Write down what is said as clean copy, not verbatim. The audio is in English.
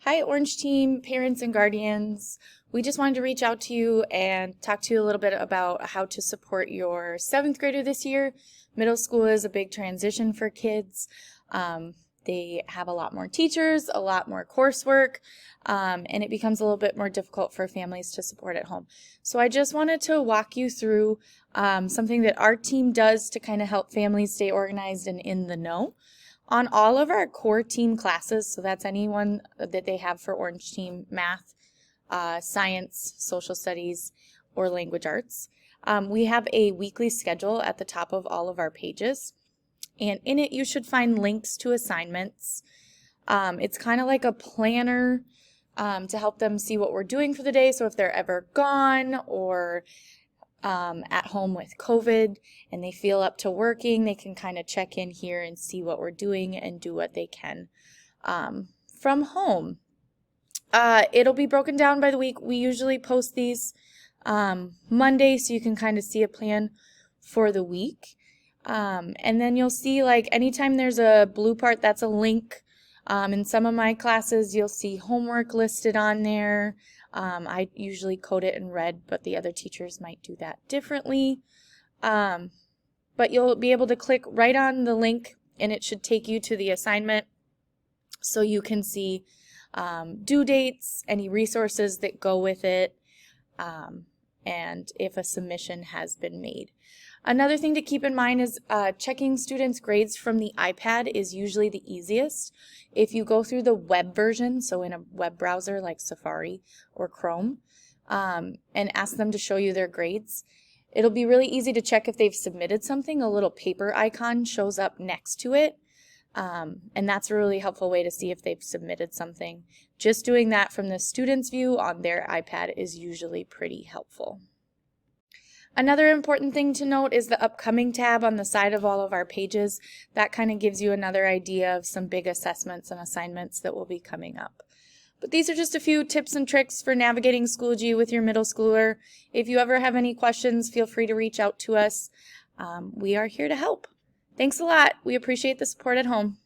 Hi, Orange Team, parents and guardians. We just wanted to reach out to you and talk to you a little bit about how to support your 7th grader this year. Middle school is a big transition for kids. They have a lot more teachers, a lot more coursework, and it becomes a little bit more difficult for families to support at home. So I just wanted to walk you through something that our team does to kind of help families stay organized and in the know. On all of our core team classes, so that's anyone that they have for Orange Team, math, science, social studies, or language arts, we have a weekly schedule at the top of all of our pages. And in it, you should find links to assignments. It's kind of like a planner to help them see what we're doing for the day. So if they're ever gone or at home with COVID and they feel up to working, they can kind of check in here and see what we're doing and do what they can from home. It'll be broken down by the week. We usually post these Monday so you can kind of see a plan for the week. And then you'll see, like, anytime there's a blue part, that's a link. In some of my classes, you'll see homework listed on there. I usually code it in red, but the other teachers might do that differently. But you'll be able to click right on the link, and it should take you to the assignment so you can see due dates, any resources that go with it, and if a submission has been made. Another thing to keep in mind is checking students' grades from the iPad is usually the easiest. If you go through the web version, so in a web browser like Safari or Chrome, and ask them to show you their grades, it'll be really easy to check if they've submitted something. A little paper icon shows up next to it, and that's a really helpful way to see if they've submitted something. Just doing that from the student's view on their iPad is usually pretty helpful. Another important thing to note is the upcoming tab on the side of all of our pages. That kind of gives you another idea of some big assessments and assignments that will be coming up. But these are just a few tips and tricks for navigating Schoology with your middle schooler. If you ever have any questions, feel free to reach out to us. We are here to help. Thanks a lot. We appreciate the support at home.